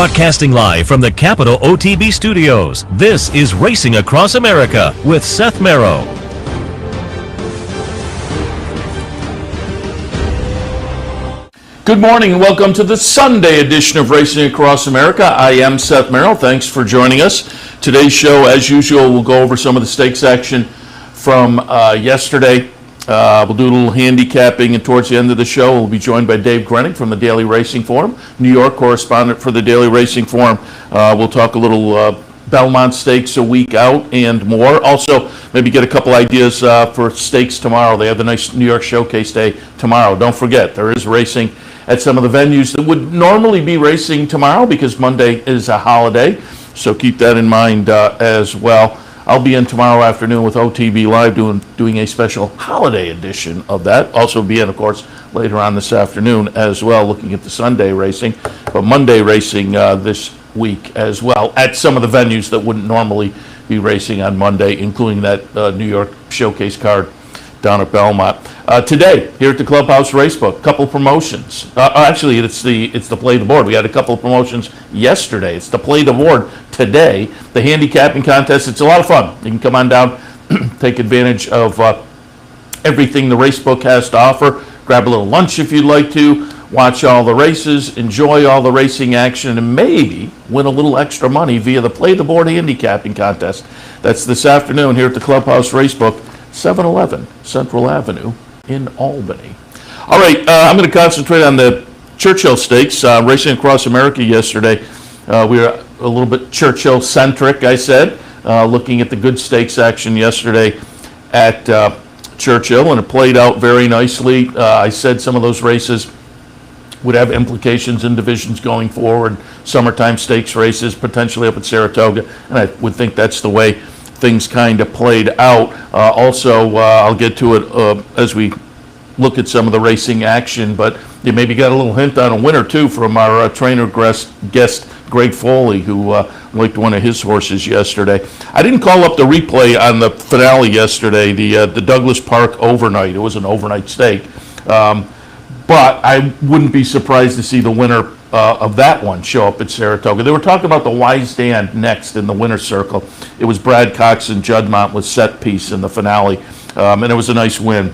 Broadcasting live from the Capital OTB studios, this is Racing Across America with Seth Merrow. Good morning and welcome to the Sunday edition of Racing Across America. I am Seth Merrow. Thanks for joining us. Today's show, as usual, we'll go over some of the stakes action from yesterday. We'll do a little handicapping, and towards the end of the show, we'll be joined by Dave Grening from the Daily Racing Forum, New York correspondent for the Daily Racing Forum. We'll talk a little Belmont Stakes a week out and more. Also, maybe get a couple ideas for stakes tomorrow. They have the nice New York Showcase Day tomorrow. Don't forget, there is racing at some of the venues that would normally be racing tomorrow because Monday is a holiday. So keep that in mind as well. I'll be in tomorrow afternoon with OTB Live doing a special holiday edition of that. Also be in, of course, later on this afternoon as well, looking at the Sunday racing, but Monday racing this week as well at some of the venues that wouldn't normally be racing on Monday, including that New York Showcase card down at Belmont. Today, here at the Clubhouse Racebook, couple promotions. Actually, it's the Play the Board. We had a couple of promotions yesterday. It's the Play the Board today. The handicapping contest. It's a lot of fun. You can come on down, take advantage of everything the Racebook has to offer. Grab a little lunch if you'd like to. Watch all the races, enjoy all the racing action, and maybe win a little extra money via the Play the Board handicapping contest. That's this afternoon here at the Clubhouse Racebook, 711 Central Avenue in Albany. All right, I'm going to concentrate on the Churchill Stakes. Racing Across America yesterday, we were a little bit Churchill-centric, I said, looking at the good stakes action yesterday at Churchill, and it played out very nicely. I said some of those races would have implications in divisions going forward, summertime stakes races, potentially up at Saratoga, and I would think that's the way things kind of played out. Also, I'll get to it as we look at some of the racing action, but you maybe got a little hint on a winner too from our trainer guest Greg Foley, who liked one of his horses yesterday. I didn't call up the replay on the finale yesterday, the Douglas Park overnight. It was an overnight stake, but I wouldn't be surprised to see the winner of that one show up at Saratoga. They were talking about the Wise Dan next in the winner's circle. It was Brad Cox and Juddmonte with Set Piece in the finale, and it was a nice win.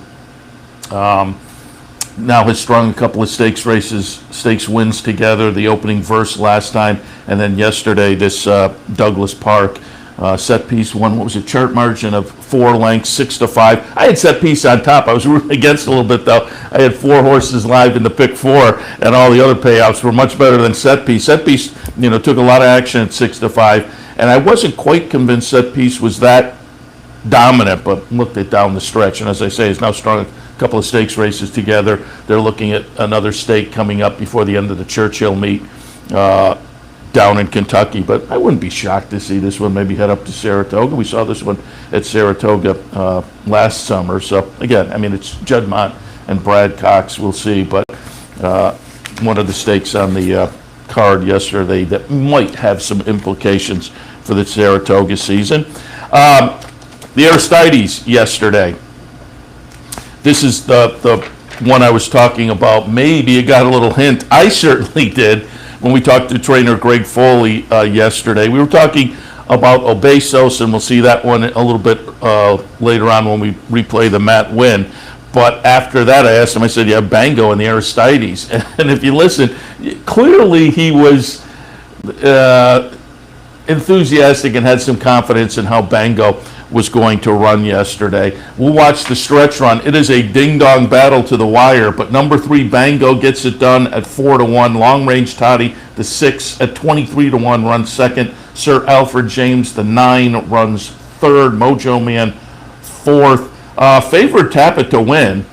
Now has strung a couple of stakes wins together, the opening verse last time, and then yesterday this Douglas Park. Set Piece won, what was it, chart margin of 4 lengths, 6-5. I had Set Piece on top. I was rooting against a little bit, though. I had 4 horses live in the pick 4, and all the other payouts were much better than Set Piece. Set Piece, took a lot of action at 6-5, and I wasn't quite convinced Set Piece was that dominant, but looked at down the stretch, and as I say, it's now strung a couple of stakes races together. They're looking at another stake coming up before the end of the Churchill meet down in Kentucky, but I wouldn't be shocked to see this one maybe head up to Saratoga. We saw this one at Saratoga last summer. So again, it's Juddmonte and Brad Cox. We'll see, but one of the stakes on the card yesterday that might have some implications for the Saratoga season. The Aristides yesterday. This is the one I was talking about. Maybe you got a little hint. I certainly did. When we talked to trainer Greg Foley yesterday, we were talking about Obesos, and we'll see that one a little bit later on when we replay the Matt win. But after that, I asked him, I said, you have Bango in the Aristides. And if you listen, clearly he was enthusiastic and had some confidence in how Bango was going to run yesterday. We'll watch the stretch run. It is a ding-dong battle to the wire, but number 3, Bango, gets it done at 4-1. Long Range Toddy, the 6 at 23-1, runs second. Sir Alfred James, the 9, runs third. Mojo Man, fourth. Favored Tapit to win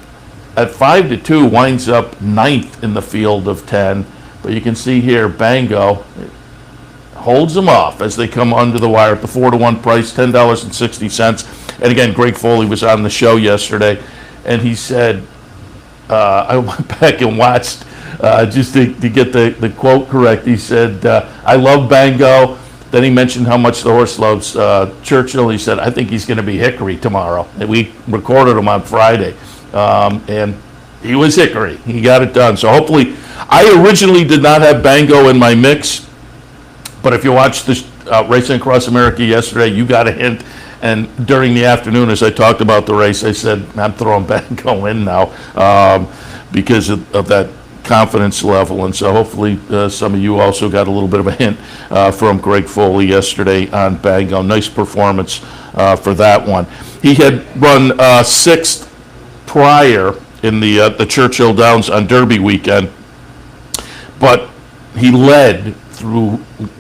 at 5-2, winds up 9th in the field of 10. But you can see here, Bango holds them off as they come under the wire at the 4-1 price, $10.60. And again, Greg Foley was on the show yesterday, and he said, I went back and watched just to get the quote correct. He said, I love Bango. Then he mentioned how much the horse loves Churchill. He said, I think he's going to be Hickory tomorrow. And we recorded him on Friday. And he was Hickory. He got it done. So hopefully, I originally did not have Bango in my mix. But if you watched the Racing Across America yesterday, you got a hint. And during the afternoon, as I talked about the race, I said, I'm throwing Bango in now because of that confidence level. And so hopefully some of you also got a little bit of a hint from Greg Foley yesterday on Bango. Nice performance for that one. He had run sixth prior in the Churchill Downs on Derby weekend, but he led through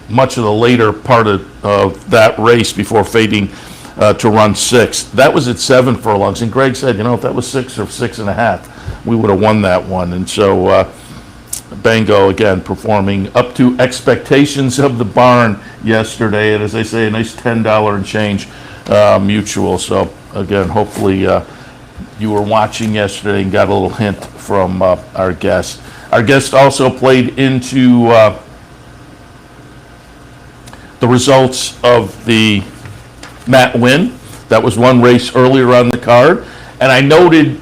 much of the later part of that race before fading to run sixth. That was at 7 furlongs, and Greg said, if that was 6 or 6.5, we would have won that one. And so Bango, again, performing up to expectations of the barn yesterday, and as I say, a nice $10 and change mutual. So again, hopefully you were watching yesterday and got a little hint from our guest. Our guest also played into the results of the Matt Wynn. That was one race earlier on the card. And I noted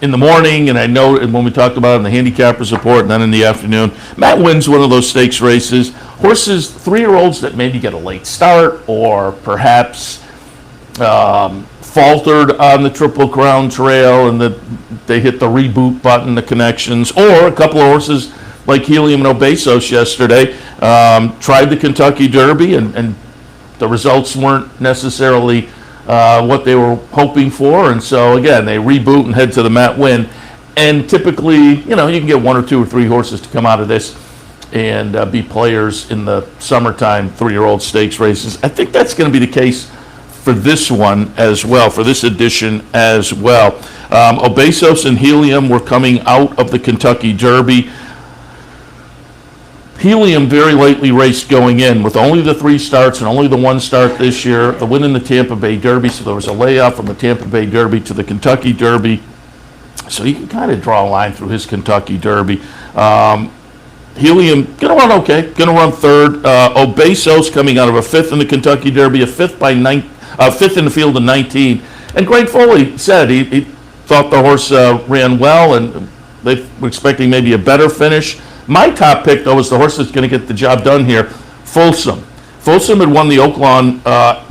in the morning, and I noted when we talked about it in the handicappers report, and then in the afternoon, Matt Wynn's one of those stakes races. Horses, 3-year-olds that maybe get a late start or perhaps faltered on the Triple Crown Trail and they hit the reboot button, the connections, or a couple of horses like Helium and Obesos yesterday tried the Kentucky Derby and the results weren't necessarily what they were hoping for, and so again they reboot and head to the Matt Wynn. And typically, you can get 1 or 2 or 3 horses to come out of this and be players in the summertime 3-year-old stakes races. I think that's going to be the case for this one as well, for this edition as well. Obesos and Helium were coming out of the Kentucky Derby. Helium very lightly raced going in with only the 3 starts and only the 1 start this year, the win in the Tampa Bay Derby, so there was a layoff from the Tampa Bay Derby to the Kentucky Derby. So you can kind of draw a line through his Kentucky Derby. Helium going to run okay, going to run third. Obesos coming out of a 5th in the Kentucky Derby, a 5th in the field of 19. And Greg Foley said he thought the horse ran well, and they were expecting maybe a better finish. My top pick, though, is the horse that's going to get the job done here, Folsom. Folsom had won the Oaklawn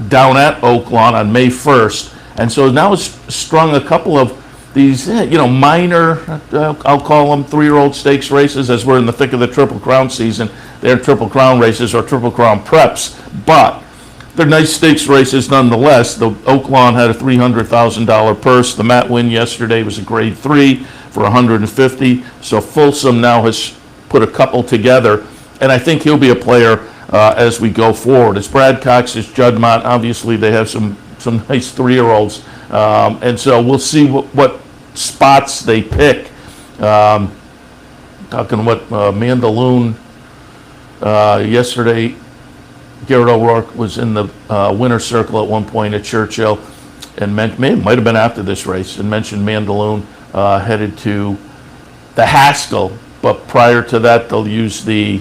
down at Oaklawn on May 1st, and so now has strung a couple of these, minor, I'll call them 3-year-old stakes races, as we're in the thick of the Triple Crown season. They're Triple Crown races or Triple Crown preps, but they're nice stakes races nonetheless. The Oaklawn had a $300,000 purse. The Matt Wynn yesterday was a grade 3 for $150. So Folsom now has put a couple together, and I think he'll be a player as we go forward. It's Brad Cox, it's Juddmonte. Obviously, they have some nice 3-year-olds, and so we'll see what spots they pick. Talking what Mandaloon yesterday. Garrett O'Rourke was in the winner's circle at one point at Churchill, and might have been after this race, and mentioned Mandaloon headed to the Haskell. But prior to that, they'll use the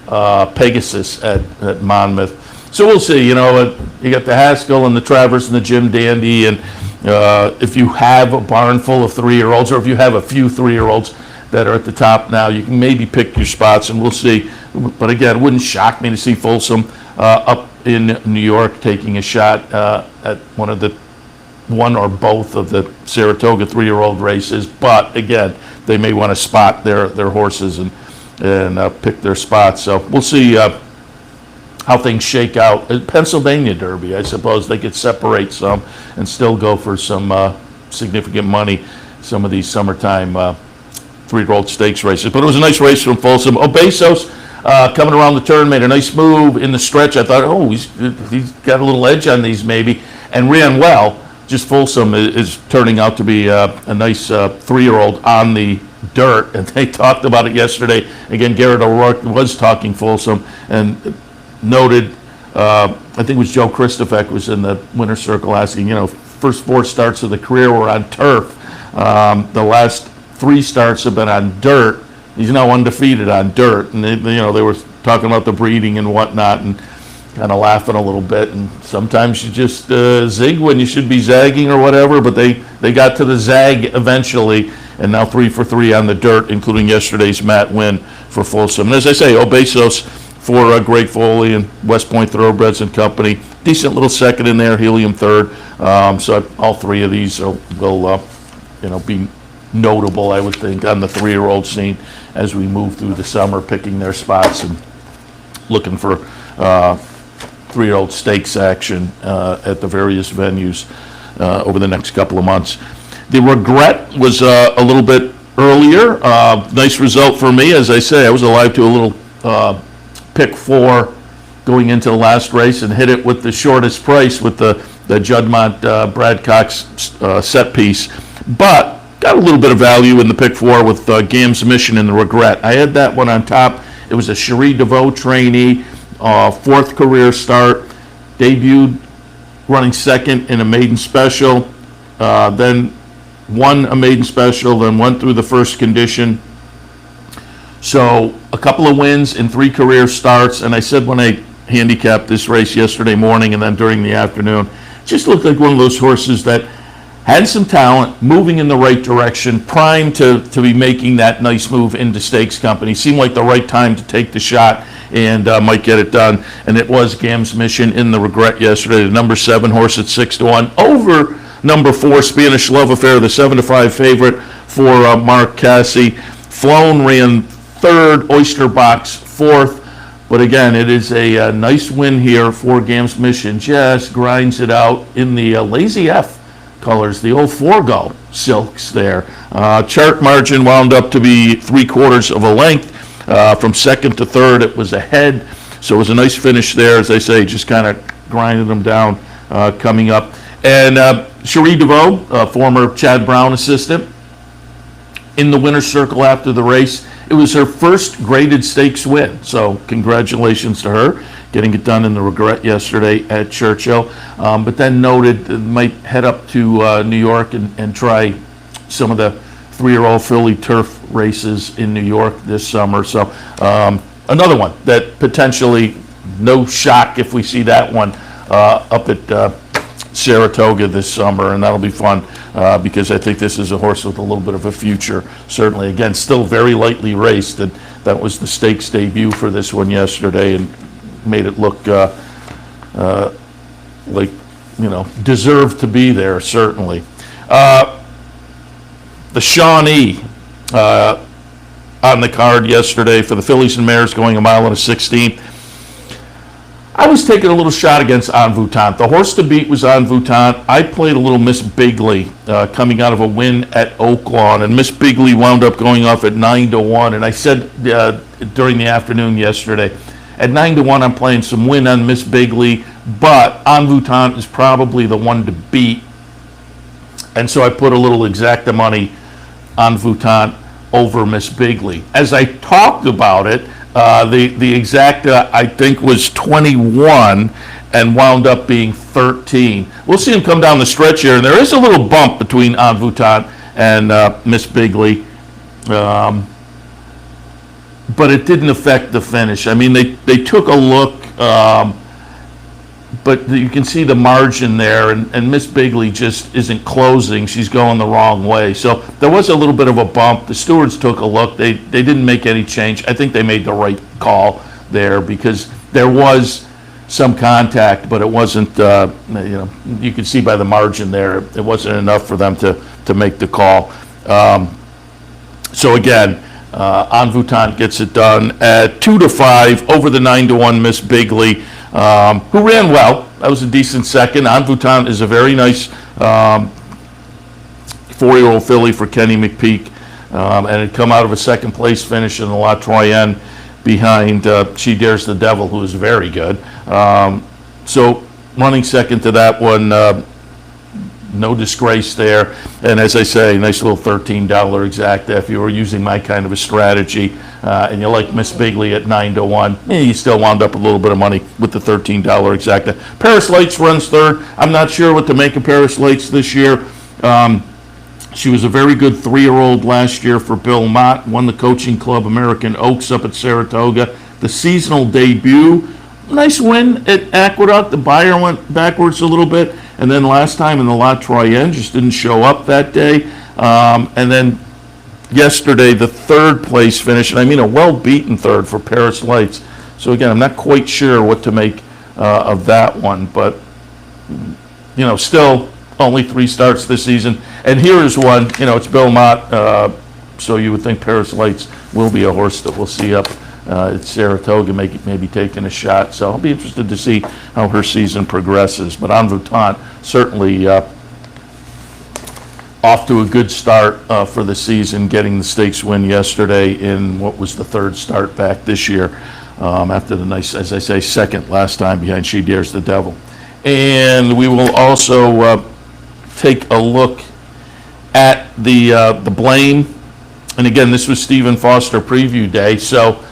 Pegasus at Monmouth. So we'll see. You got the Haskell and the Travers and the Jim Dandy. And if you have a barn full of 3-year-olds, or if you have a few 3-year-olds that are at the top now, you can maybe pick your spots, and we'll see. But again, it wouldn't shock me to see Folsom up in New York taking a shot at one or both of the Saratoga 3-year-old races. But again, they may want to spot their horses and pick their spots. So we'll see how things shake out. Pennsylvania Derby, I suppose they could separate some and still go for some significant money, some of these summertime 3-year-old stakes races. But it was a nice race from Folsom. Obesos coming around the turn, made a nice move in the stretch. I thought, he's got a little edge on these maybe, and ran well. Just Folsom is turning out to be a nice 3-year-old on the dirt, and they talked about it yesterday. Again, Garrett O'Rourke was talking Folsom and noted, I think it was Joe Christofek was in the winner's circle asking, first 4 starts of the career were on turf. The last 3 starts have been on dirt. He's now undefeated on dirt, and they were talking about the breeding and whatnot, and kind of laughing a little bit. And sometimes you just zig when you should be zagging or whatever, but they got to the zag eventually, and now 3 for 3 on the dirt, including yesterday's Matt Wynn for Folsom. And as I say, Obesos for Greg Foley and West Point Thoroughbreds and Company. Decent little second in there, Helium third. So all three of these will be notable, I would think, on the 3-year-old scene as we move through the summer, picking their spots and looking for 3-year-old stakes action at the various venues over the next couple of months. The Regret was a little bit earlier. Nice result for me. As I say, I was alive to a little pick 4 going into the last race and hit it with the shortest price with the Juddmonte Brad Cox set piece. But got a little bit of value in the pick 4 with Gam's Mission and the Regret. I had that one on top. It was a Cherie DeVoe trainee, 4th career start, debuted running second in a maiden special, then won a maiden special, then went through the first condition. So a couple of wins in 3 career starts, and I said when I handicapped this race yesterday morning and then during the afternoon, just looked like one of those horses that had some talent, moving in the right direction, primed to be making that nice move into Stakes Company. Seemed like the right time to take the shot and might get it done. And it was Gam's Mission in the Regret yesterday. The number 7 horse at 6-1 over number 4 Spanish Love Affair, the 7-5 favorite for Mark Cassie. Flown ran 3rd, Oyster Box 4th. But again, it is a nice win here for Gam's Mission. Just grinds it out in the Lazy F colors, the old Forgo silks there. Chart margin wound up to be 3/4 of a length. From 2nd to 3rd, it was ahead. So it was a nice finish there, as I say, just kind of grinding them down coming up. And Cherie DeVoe, former Chad Brown assistant, in the winner's circle after the race. It was her first graded stakes win, so congratulations to her, getting it done in the Regret yesterday at Churchill. But then noted might head up to New York and try some of the 3-year-old filly turf races in New York this summer. So another one that potentially, no shock if we see that one up at Saratoga this summer, and that'll be fun because I think this is a horse with a little bit of a future. Certainly, again, still very lightly raced, and that was the stakes debut for this one yesterday, and made it look like, deserved to be there, certainly. The Shawnee on the card yesterday for the fillies and mares going a mile and a 16th. I was taking a little shot against Envoûtant. The horse to beat was Envoûtant. I played a little Miss Bigley coming out of a win at Oaklawn, and Miss Bigley wound up going off at 9-1. And I said during the afternoon yesterday, at 9-1, I'm playing some win on Miss Bigley, but Envoûtant is probably the one to beat. And so I put a little exacta money on Envoûtant over Miss Bigley. As I talked about it, the exacta, I think, was 21 and wound up being 13. We'll see him come down the stretch here, and there is a little bump between Envoûtant and Miss Bigley, but it didn't affect the finish. I mean, they took a look, but you can see the margin there, and Miss Bigley just isn't closing. She's going the wrong way. So there was a little bit of a bump. The stewards took a look. They didn't make any change. I think they made the right call there because there was some contact, but it wasn't, you can see by the margin there, it wasn't enough for them to make the call. So again, Envoûtant gets it done at 2-5 over the 9-1 Miss Bigley, who ran well. That was a decent second. Envoûtant is a very nice 4-year-old filly for Kenny McPeak, and had come out of a second place finish in the La Troyenne behind She Dares the Devil, who is very good. So running second to that one, no disgrace there. And as I say, nice little $13 exacta if you were using my kind of a strategy, and you like Miss Bigley at 9-1. You still wound up a little bit of money with the $13 exacta. Paris Lights runs third. I'm not sure what to make of Paris Lights this year. She was a very good 3-year-old last year for Belmont, won the Coaching Club American Oaks up at Saratoga. The seasonal debut, nice win at Aqueduct. The buyer went backwards a little bit, and then last time in the La Troyenne just didn't show up that day. And then yesterday, the third place finish, and I mean a well-beaten third for Paris Lights. So again, I'm not quite sure what to make of that one, but still only 3 starts this season. And here is one, it's Belmont, so you would think Paris Lights will be a horse that we'll see up at Saratoga, maybe taking a shot. So I'll be interested to see how her season progresses. But En Votant certainly off to a good start for the season, getting the stakes win yesterday in what was the 3rd start back this year, after the nice, as I say, 2nd last time behind She Dares the Devil. And we will also take a look at the Blame. And again, this was Stephen Foster preview day. So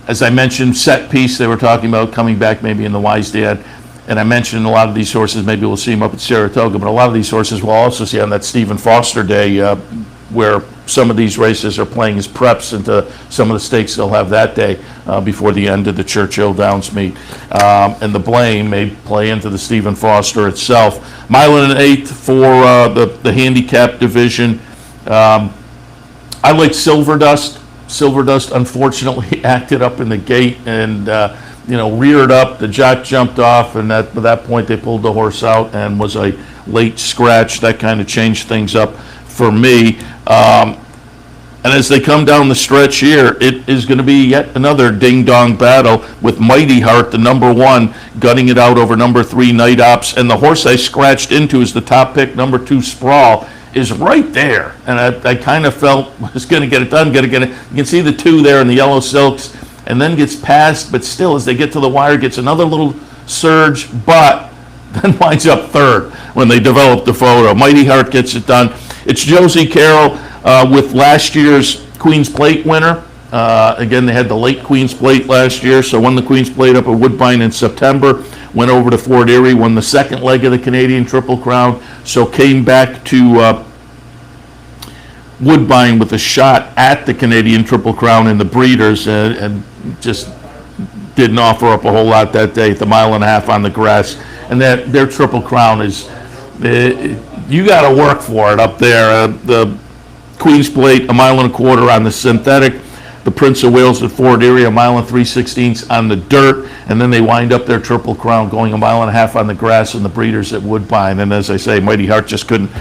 as I mentioned, Set Piece, they were talking about coming back maybe in the Wise Dad. And I mentioned a lot of these horses, maybe we'll see them up at Saratoga, but a lot of these horses we'll also see on that Stephen Foster day, where some of these races are playing as preps into some of the stakes they'll have that day before the end of the Churchill Downs meet. And the Blame may play into the Stephen Foster itself. Mile and an eighth for the handicap division. I like Silver Dust. Silver Dust unfortunately acted up in the gate and reared up. The jock jumped off, and at that point they pulled the horse out and was a late scratch. That kind of changed things up for me. And as they come down the stretch here, it is going to be yet another ding-dong battle with Mighty Heart, the number 1, gutting it out over number 3, Night Ops. And the horse I scratched into is the top pick, number 2, Sprawl, is right there. And I kind of felt was going to get it done, going to get it. You can see the 2 there in the yellow silks, and then gets past, but still, as they get to the wire, gets another little surge, but then winds up 3rd when they develop the photo. Mighty Heart gets it done. It's Josie Carroll with last year's Queen's Plate winner. Again, they had the late Queen's Plate last year, so won the Queen's Plate up at Woodbine in September, went over to Fort Erie, won the 2nd leg of the Canadian Triple Crown, so came back to Woodbine with a shot at the Canadian Triple Crown in the Breeders, and just didn't offer up a whole lot that day at the 1.5 miles on the grass. And their Triple Crown is, you got to work for it up there. The Queen's Plate, 1.25 miles on the synthetic. The Prince of Wales at Fort Erie, 1 3/16 on the dirt. And then they wind up their Triple Crown going 1.5 miles on the grass in the Breeders at Woodbine. And as I say, Mighty Heart just couldn't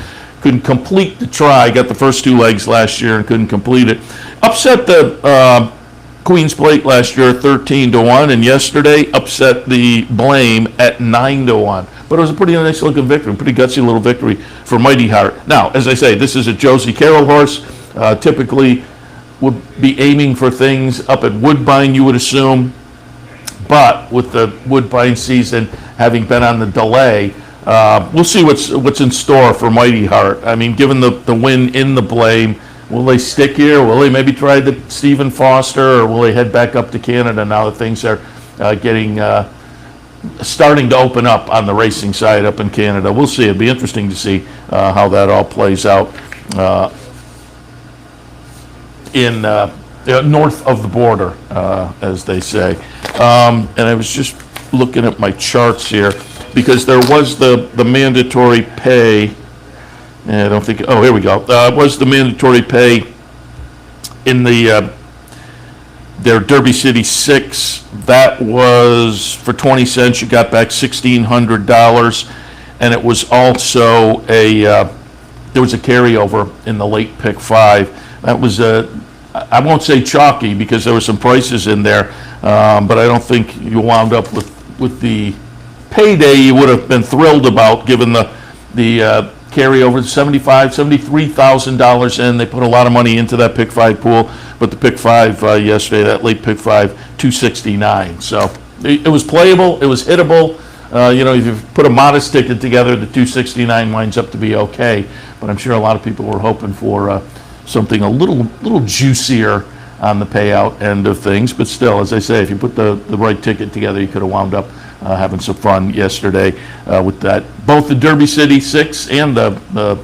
complete the try. Got the first 2 legs last year and couldn't complete it. Upset the Queen's Plate last year 13-1, and yesterday upset the Blame at 9-1. But it was a pretty nice looking victory, pretty gutsy little victory for Mighty Heart. Now, as I say, this is a Josie Carroll horse. Typically would be aiming for things up at Woodbine, you would assume. But with the Woodbine season having been on the delay, we'll see what's in store for Mighty Heart. I mean, given the win in the Blame, will they stick here? Will they maybe try the Stephen Foster, or will they head back up to Canada now that things are starting to open up on the racing side up in Canada? We'll see. It'll be interesting to see how that all plays out in north of the border, as they say. And I was just looking at my charts here, because there was the mandatory pay. I don't think, oh, here we go. It was the mandatory pay in their Derby City 6. That was for 20 cents. You got back $1,600. And it was also there was a carryover in the late pick 5. That was I won't say chalky, because there were some prices in there, but I don't think you wound up with the payday you would have been thrilled about, given the carryover. $73,000 in. They put a lot of money into that pick 5 pool, but the pick 5 yesterday, that late pick 5, $269. So it was playable, it was hittable. If you put a modest ticket together, the $269 winds up to be okay. But I'm sure a lot of people were hoping for something a little juicier on the payout end of things. But still, as I say, if you put the right ticket together, you could have wound up having some fun yesterday with that. Both the Derby City 6 and the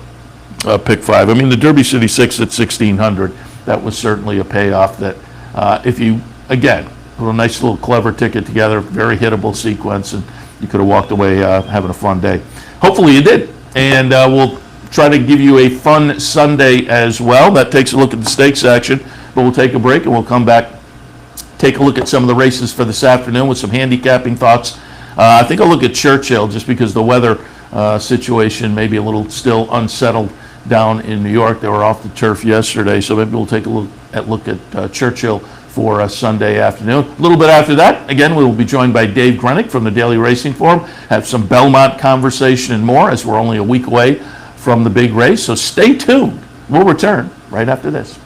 pick 5. I mean, the Derby City 6 at $1,600, that was certainly a payoff that if you, again, put a nice little clever ticket together, very hittable sequence, and you could have walked away having a fun day. Hopefully you did. And we'll try to give you a fun Sunday as well. That takes a look at the stakes action, but we'll take a break and we'll come back take a look at some of the races for this afternoon with some handicapping thoughts. I think I'll look at Churchill just because the weather situation may be a little still unsettled down in New York. They were off the turf yesterday, so maybe we'll take a look at Churchill for Sunday afternoon. A little bit after that, again, we will be joined by Dave Grening from the Daily Racing Forum, have some Belmont conversation and more as we're only a week away from the big race, so stay tuned. We'll return right after this.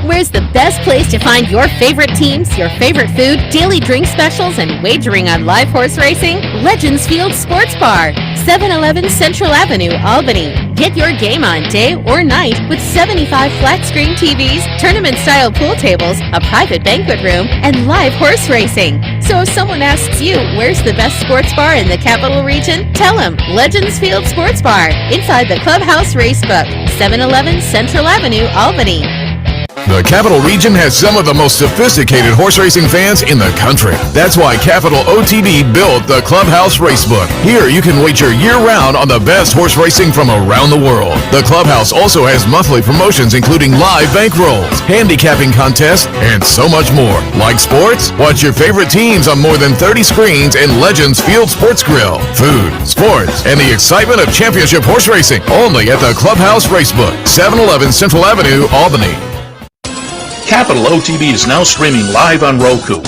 Where's the best place to find your favorite teams, your favorite food, daily drink specials, and wagering on live horse racing? Legends Field Sports Bar, 711 Central Avenue, Albany. Get your game on day or night with 75 flat-screen TVs, tournament-style pool tables, a private banquet room, and live horse racing. So if someone asks you, where's the best sports bar in the capital region? Tell them Legends Field Sports Bar, inside the Clubhouse Racebook, 711 Central Avenue, Albany. The Capital Region has some of the most sophisticated horse racing fans in the country. That's why Capital OTB built the Clubhouse Racebook. Here you can wager year-round on the best horse racing from around the world. The Clubhouse also has monthly promotions including live bankrolls, handicapping contests, and so much more. Like sports? Watch your favorite teams on more than 30 screens in Legends Field Sports Grill. Food, sports, and the excitement of championship horse racing. Only at the Clubhouse Racebook, 711 Central Avenue, Albany. Capital OTB is now streaming live on Roku.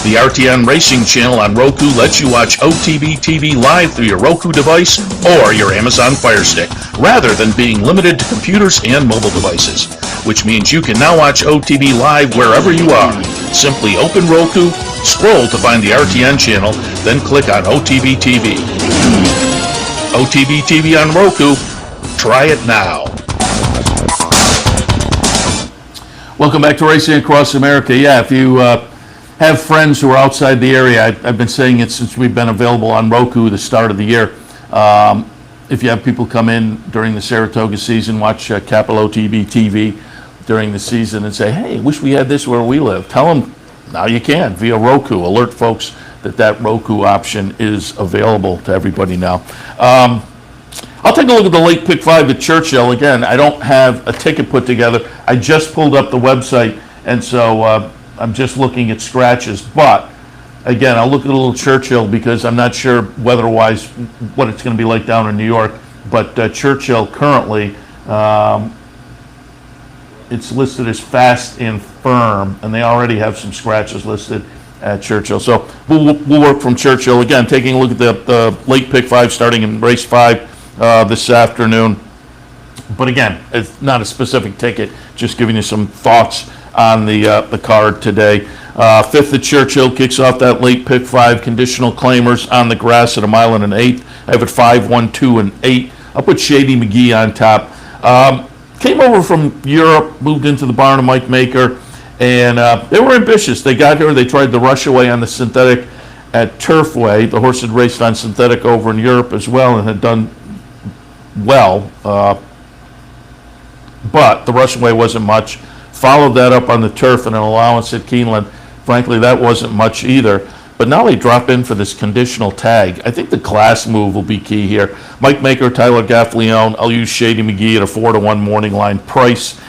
The RTN Racing channel on Roku lets you watch OTB TV live through your Roku device or your Amazon Fire Stick, rather than being limited to computers and mobile devices, which means you can now watch OTB live wherever you are. Simply open Roku, scroll to find the RTN channel, then click on OTB TV. OTB TV on Roku. Try it now. Welcome back to Racing Across America. Yeah, if you have friends who are outside the area, I've been saying it since we've been available on Roku the start of the year. If you have people come in during the Saratoga season, watch Capital OTB TV during the season and say, hey, wish we had this where we live. Tell them now you can via Roku. Alert folks that Roku option is available to everybody now. I'll take a look at the late pick 5 at Churchill. Again, I don't have a ticket put together. I just pulled up the website, and so I'm just looking at scratches. But, again, I'll look at a little Churchill because I'm not sure weather-wise what it's going to be like down in New York. But Churchill currently, it's listed as fast and firm, and they already have some scratches listed at Churchill. So we'll work from Churchill. Again, taking a look at the late pick 5 starting in race 5. This afternoon, but again, it's not a specific ticket, just giving you some thoughts on the card today. 5th at Churchill kicks off that late pick 5, conditional claimers on the grass at 1 mile and an eighth. I have it 5, 1, 2, and 8. I'll put Shady McGee on top. Came over from Europe, moved into the barn of Mike Maker, and they were ambitious. They got here, they tried the rush away on the synthetic at Turfway. The horse had raced on synthetic over in Europe as well and had done well, but the Rushaway wasn't much. Followed that up on the turf and an allowance at Keeneland. Frankly, that wasn't much either. But now they drop in for this conditional tag. I think the class move will be key here. Mike Maker, Tyler Gaffleone. I'll use Shady McGee at a 4-1 morning line price.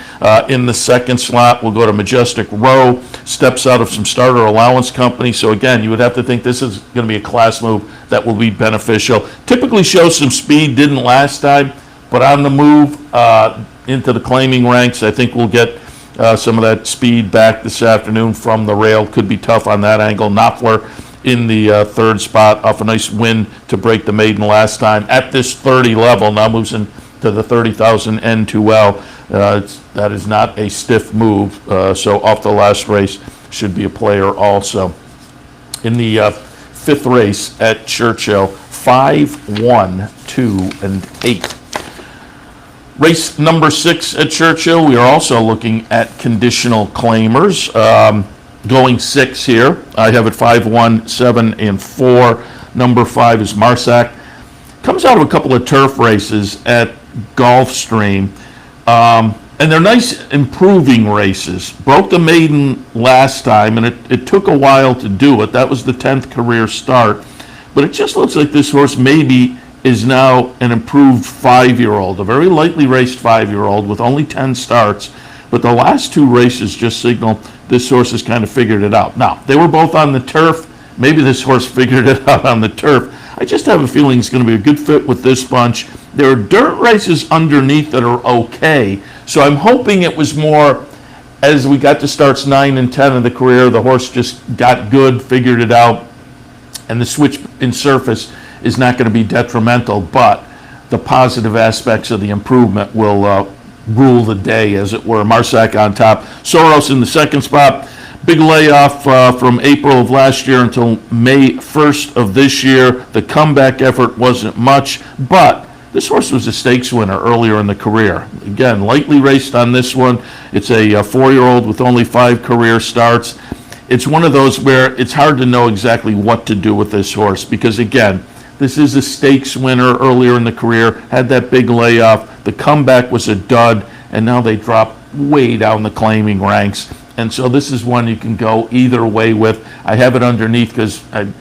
In the second slot, we'll go to Majestic Row. Steps out of some starter allowance company. So again, you would have to think this is going to be a class move that will be beneficial. Typically shows some speed, didn't last time, but on the move into the claiming ranks, I think we'll get some of that speed back this afternoon from the rail. Could be tough on that angle. Knopfler in the third spot off a nice win to break the maiden last time at this 30 level. Now moves into the 30,000 N2L. That is not a stiff move, so off the last race should be a player also. In the 5th race at Churchill, 5, 1, 2, and 8. Race number 6 at Churchill, we are also looking at conditional claimers. Going 6 here, I have it 5, 1, 7, and 4. Number 5 is Marsac. Comes out of a couple of turf races at Gulfstream. And they're nice improving races. Broke the maiden last time, and it took a while to do it. That was the 10th career start. But it just looks like this horse may be is now an improved 5-year-old, a very lightly raced 5-year-old with only 10 starts. But the last 2 races just signal this horse has kind of figured it out. Now, they were both on the turf. Maybe this horse figured it out on the turf. I just have a feeling it's going to be a good fit with this bunch. There are dirt races underneath that are okay. So I'm hoping it was more, as we got to starts 9 and 10 of the career, the horse just got good, figured it out, and the switch in surface is not going to be detrimental, but the positive aspects of the improvement will rule the day, as it were. Marsac on top. Soros in the second spot. Big layoff from April of last year until May 1st of this year. The comeback effort wasn't much, but this horse was a stakes winner earlier in the career. Again, lightly raced on this one. It's a 4-year-old with only 5 career starts. It's one of those where it's hard to know exactly what to do with this horse because, again, this is a stakes winner earlier in the career, had that big layoff. The comeback was a dud, and now they drop way down the claiming ranks. And so this is one you can go either way with. I have it underneath because I have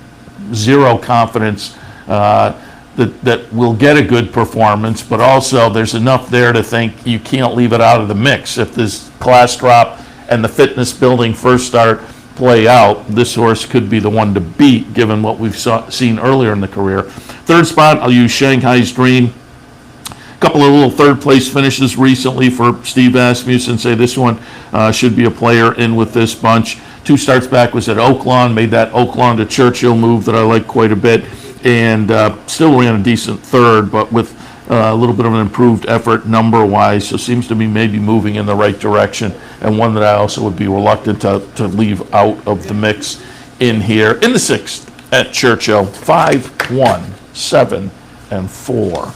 zero confidence that we'll get a good performance, but also there's enough there to think you can't leave it out of the mix. If this class drop and the fitness building first start play out, this horse could be the one to beat given what we've seen earlier in the career. Third spot, I'll use Shanghai's Dream. A couple of little third place finishes recently for Steve Asmussen. Say this one should be a player in with this bunch. 2 starts back was at Oaklawn, made that Oaklawn to Churchill move that I like quite a bit, and still ran a decent third, but with a little bit of an improved effort number-wise, so seems to be maybe moving in the right direction, and one that I also would be reluctant to leave out of the mix in here. In the 6th at Churchill, 5, 1, 7, and 4.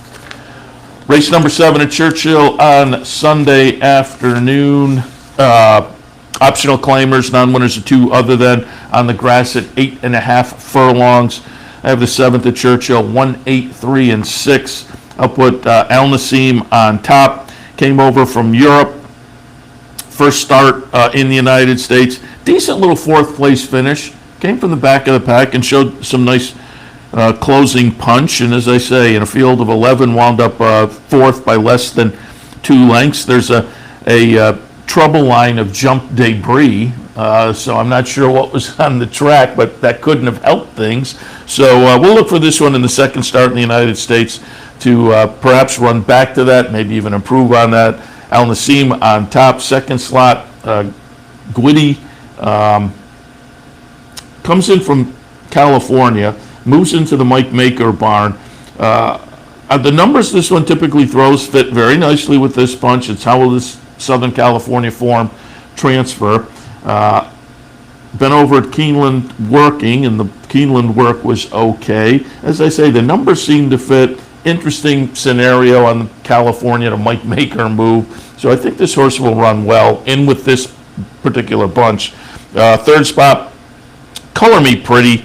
Race number 7 at Churchill on Sunday afternoon. Optional claimers, non-winners of 2 other than on the grass at 8.5 furlongs. I have the 7th at Churchill, 1, 8, 3, and 6. I'll put Al Nassim on top. Came over from Europe. First start in the United States. Decent little 4th place finish. Came from the back of the pack and showed some nice closing punch. And as I say, in a field of 11, wound up 4th by less than 2 lengths. There's a trouble line of jump debris. So I'm not sure what was on the track, but that couldn't have helped things. So we'll look for this one in the second start in the United States to perhaps run back to that, maybe even improve on that. Al Nassim on top, second slot. Gwitty comes in from California, moves into the Mike Maker barn. The numbers this one typically throws fit very nicely with this bunch. It's how will this Southern California form transfer. Been over at Keeneland working, and the Keeneland work was okay. As I say, the numbers seem to fit. Interesting scenario on the California to Mike Maker move. So I think this horse will run well in with this particular bunch. Third spot, Color Me Pretty.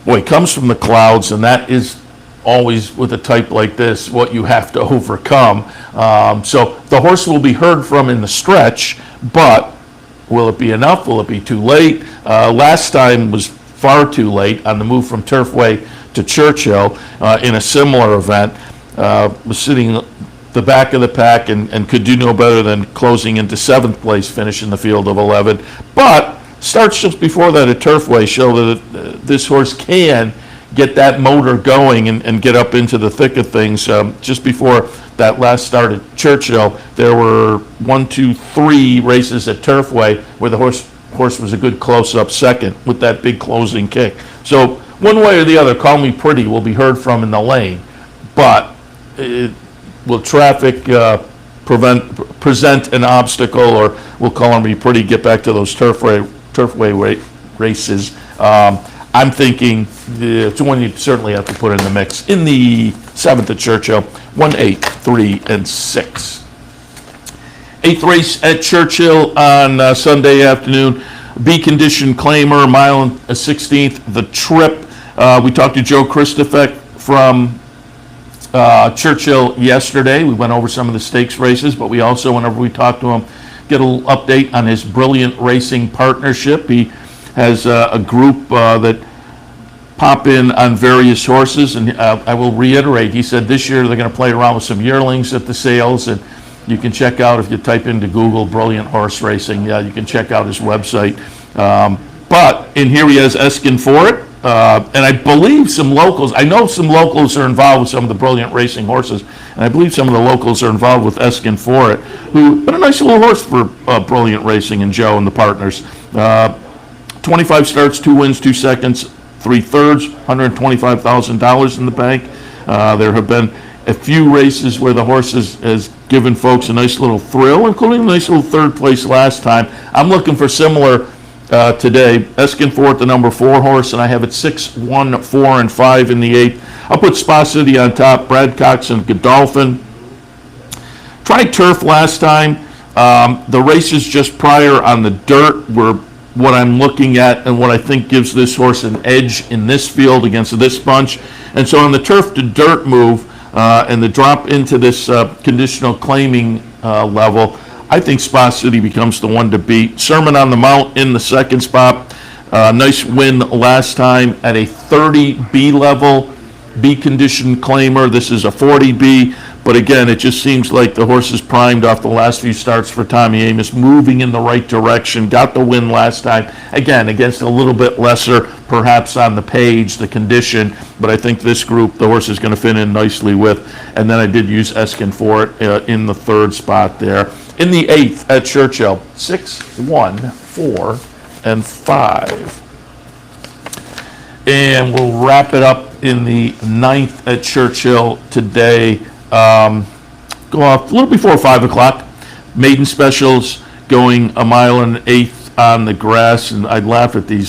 Boy, comes from the clouds, and that is always with a type like this what you have to overcome. So the horse will be heard from in the stretch, but will it be enough? Will it be too late? Last time was far too late on the move from Turfway to Churchill in a similar event. Was sitting the back of the pack and could do no better than closing into 7th place finish in the field of 11. But starts just before that at Turfway show that this horse can get that motor going and get up into the thick of things. Just before that last start at Churchill, there were 1, 2, 3 races at Turfway where the horse was a good close-up second with that big closing kick. So one way or the other, Call Me Pretty will be heard from in the lane, but will traffic present an obstacle, or will Call Me Pretty get back to those turfway races? I'm thinking it's one you certainly have to put in the mix. In the 7th at Churchill, 1, 8, 3, and 6. 8th race at Churchill on Sunday afternoon. B-condition claimer, 1 mile and a 16th. The Trip. We talked to Joe Christofek from Churchill yesterday. We went over some of the stakes races, but we also, whenever we talk to him, get a little update on his Brilliant Racing partnership. He has a group that pop in on various horses, and I will reiterate, he said this year they're going to play around with some yearlings at the sales, and you can check out, if you type into Google Brilliant Horse Racing, you can check out his website. But in here he has Eskin for it, and I believe some locals, I know some locals are involved with some of the Brilliant Racing horses, and I believe some of the locals are involved with Eskin for it, who been a nice little horse for Brilliant Racing and Joe and the partners. 25 starts, 2 wins, 2 seconds, 3/3, $125,000 in the bank. There have been a few races where the horse has given folks a nice little thrill, including a nice little 3rd place last time. I'm looking for similar today. Eskin for it, the number 4 horse, and I have it 6, 1, 4, and 5 in the 8th. I'll put Spa City on top, Brad Cox and Godolphin. Tried turf last time. The races just prior on the dirt were what I'm looking at and what I think gives this horse an edge in this field against this bunch. And so on the turf to dirt move and the drop into this conditional claiming level, I think Spa City becomes the one to beat. Sermon on the Mount in the 2nd spot. Nice win last time at a 30B level, B condition claimer. This is a 40B. But again, it just seems like the horse is primed off the last few starts for Tommy Amos, moving in the right direction, got the win last time, again, against a little bit lesser, perhaps on the page, the condition, but I think this group, the horse is going to fit in nicely with, and then I did use Eskin for it in the 3rd spot there. In the 8th at Churchill, 6, 1, 4, and 5. And we'll wrap it up in the 9th at Churchill today. Go off a little before 5 o'clock. Maiden specials going 1 1/8 on the grass, and I'd laugh at the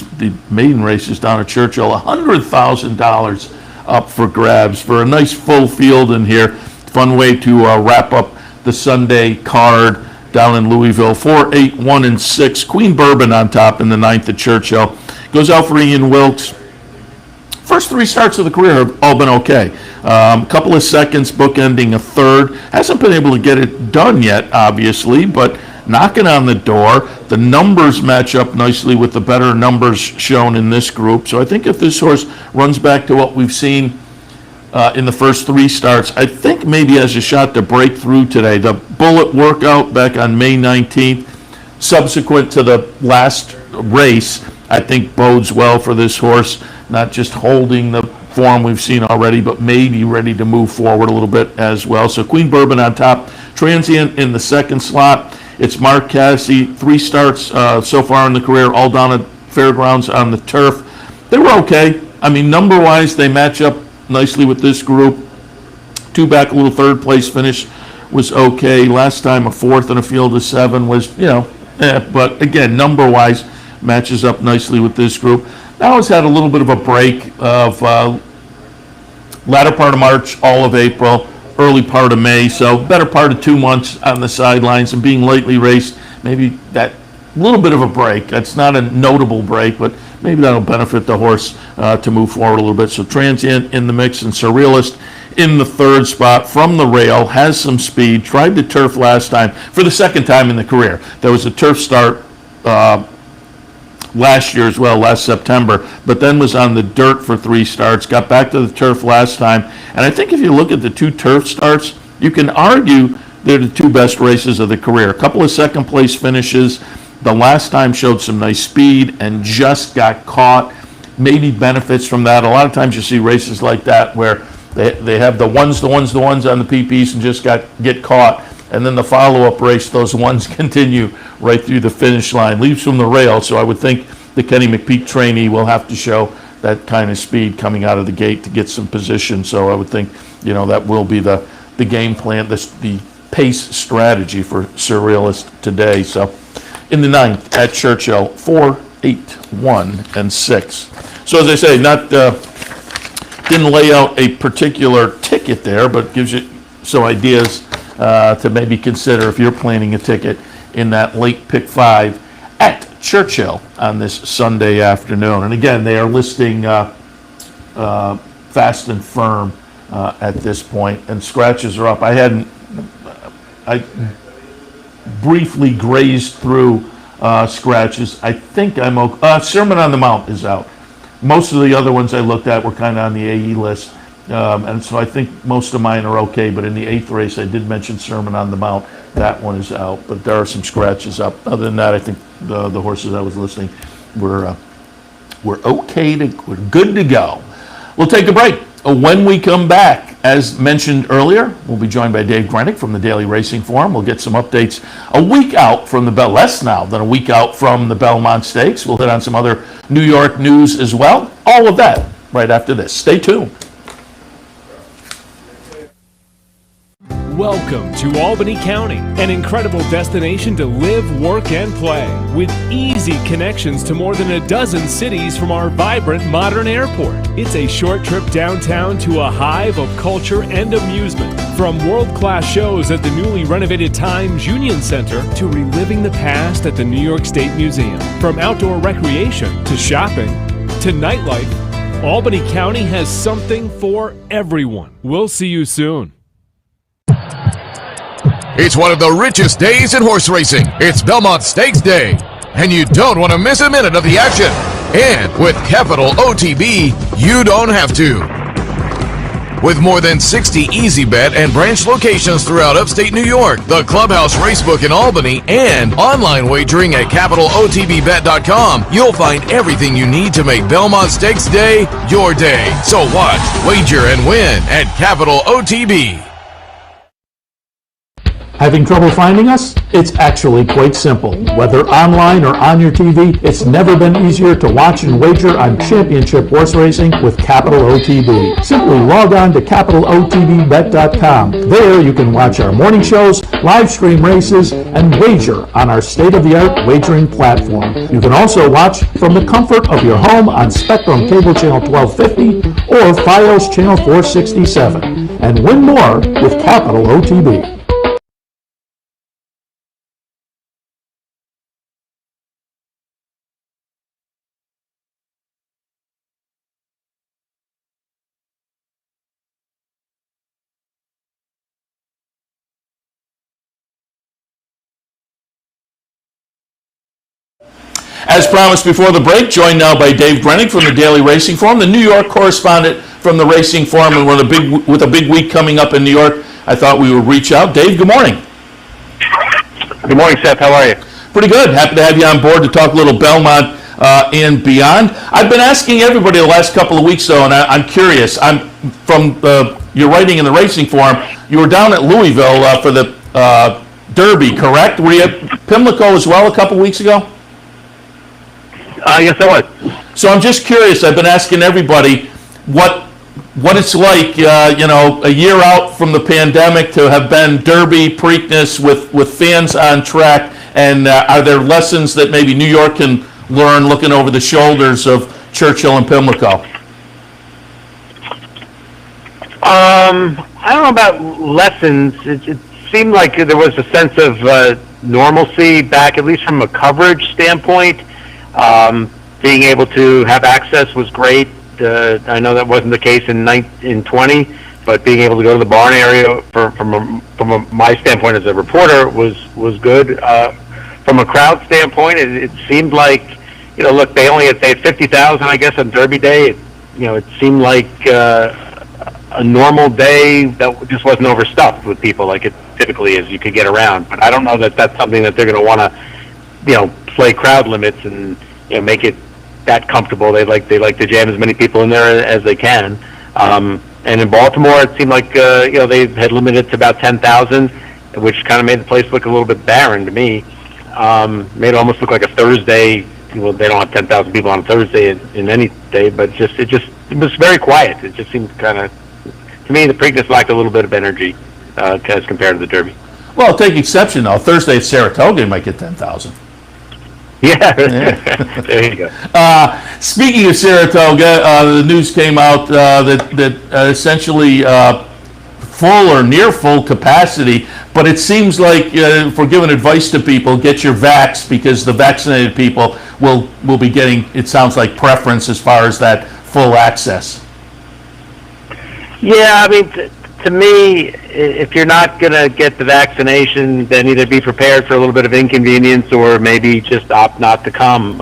maiden races down at Churchill. $100,000 up for grabs for a nice full field in here. Fun way to wrap up the Sunday card down in Louisville. 4, 8, 1, and 6. Queen Bourbon on top in the 9th at Churchill. Goes out for Ian Wilkes. First 3 starts of the career have all been okay. A couple of seconds, bookending a 3rd. Hasn't been able to get it done yet, obviously, but knocking on the door. The numbers match up nicely with the better numbers shown in this group. So I think if this horse runs back to what we've seen in the first 3 starts, I think maybe has a shot to break through today. The Bullet workout back on May 19th, subsequent to the last race, I think bodes well for this horse. Not just holding the form we've seen already, but maybe ready to move forward a little bit as well. So Queen Bourbon on top. Transient in the 2nd slot. It's Mark Cassie. 3 starts so far in the career, all down at Fairgrounds on the turf. They were okay. I mean, number-wise, they match up nicely with this group. 2 back, a little 3rd place finish was okay. Last time a 4th in a field of 7 was, but again, number-wise, matches up nicely with this group. Now it's had a little bit of a break of latter part of March, all of April, early part of May, so better part of 2 months on the sidelines and being lately raced, maybe that little bit of a break. That's not a notable break, but maybe that'll benefit the horse to move forward a little bit. So Transient in the mix and Surrealist in the 3rd spot from the rail, has some speed, tried the turf last time for the 2nd time in the career. There was a turf start last year as well, last September, but then was on the dirt for 3 starts, got back to the turf last time. And I think if you look at the 2 turf starts, you can argue they're the 2 best races of the career. A couple of 2nd place finishes. The last time showed some nice speed and just got caught. Maybe benefits from that. A lot of times you see races like that where they have the ones on the PPs and just get caught. And then the follow-up race, those ones continue right through the finish line. Leaves from the rail, so I would think the Kenny McPeak trainee will have to show that kind of speed coming out of the gate to get some position. So I would think, that will be the game plan, the pace strategy for Surrealist today. So in the 9th at Churchill, 4, 8, 1, and 6. So as I say, didn't lay out a particular ticket there, but gives you some ideas to maybe consider if you're planning a ticket in that late pick 5 at Churchill on this Sunday afternoon. And again, they are listing fast and firm at this point, and scratches are up. I briefly grazed through scratches. I think I'm okay. Sermon on the Mount is out. Most of the other ones I looked at were kind of on the AE list. And so I think most of mine are okay, but in the 8th race, I did mention Sermon on the Mount. That one is out, but there are some scratches up. Other than that, I think the horses I was listing were okay, we're good to go. We'll take a break. When we come back, as mentioned earlier, we'll be joined by Dave Grening from the Daily Racing Forum. We'll get some updates a week out from the less now than a week out from the Belmont Stakes. We'll hit on some other New York news as well. All of that right after this. Stay tuned. Welcome to Albany County, an incredible destination to live, work, and play, with easy connections to more than a dozen cities from our vibrant modern airport. It's a short trip downtown to a hive of culture and amusement, from world-class shows at the newly renovated Times Union Center to reliving the past at the New York State Museum. From outdoor recreation to shopping to nightlife, Albany County has something for everyone. We'll see you soon. It's one of the richest days in horse racing. It's Belmont Stakes Day, and you don't want to miss a minute of the action. And with Capital OTB, you don't have to. With more than 60 easy bet and branch locations throughout upstate New York, the Clubhouse Racebook in Albany, and online wagering at CapitalOTBBet.com, you'll find everything you need to make Belmont Stakes Day your day. So watch, wager, and win at Capital OTB. Having trouble finding us? It's actually quite simple. Whether online or on your TV, it's never been easier to watch and wager on championship horse racing with Capital OTB. Simply log on to CapitalOTBBet.com. There you can watch our morning shows, live stream races, and wager on our state-of-the-art wagering platform. You can also watch from the comfort of your home on Spectrum Cable Channel 1250 or Fios Channel 467, and win more with Capital OTB. As promised before the break, joined now by Dave Grening from the Daily Racing Forum, the New York correspondent from the Racing Forum, and with a big week coming up in New York, I thought we would reach out. Dave, good morning. Good morning, Seth. How are you? Pretty good. Happy to have you on board to talk a little Belmont and beyond. I've been asking everybody the last couple of weeks, though, and I'm curious. I'm from your writing in the Racing Forum. You were down at Louisville for the Derby, correct? Were you at Pimlico as well a couple of weeks ago? Yes, I was. So I'm just curious. I've been asking everybody what it's like, a year out from the pandemic to have been Derby, Preakness with fans on track, and are there lessons that maybe New York can learn looking over the shoulders of Churchill and Pimlico? I don't know about lessons. It seemed like there was a sense of normalcy back, at least from a coverage standpoint. Being able to have access was great. I know that wasn't the case in 20, but being able to go to the barn area from my standpoint as a reporter was good. From a crowd standpoint, it seemed like, look, they had 50,000, I guess, on Derby Day. It seemed like a normal day that just wasn't overstuffed with people like it typically is. You could get around, but I don't know that that's something that they're going to want to, play crowd limits and make it that comfortable. They like to jam as many people in there as they can. And in Baltimore, it seemed like they had limited to about 10,000, which kind of made the place look a little bit barren to me. Made it almost look like a Thursday. Well, they don't have 10,000 people on a Thursday in any day, but it was very quiet. It just seemed kind of, to me, the Preakness lacked a little bit of energy as compared to the Derby. Well, take exception though. Thursday at Saratoga, you might get 10,000. Yeah, there you go. Speaking of Saratoga, the news came out that essentially full or near full capacity, but it seems like if we're giving advice to people, get your vax, because the vaccinated people will be getting, it sounds like, preference as far as that full access. Yeah, I mean, to me, if you're not going to get the vaccination, then either be prepared for a little bit of inconvenience or maybe just opt not to come.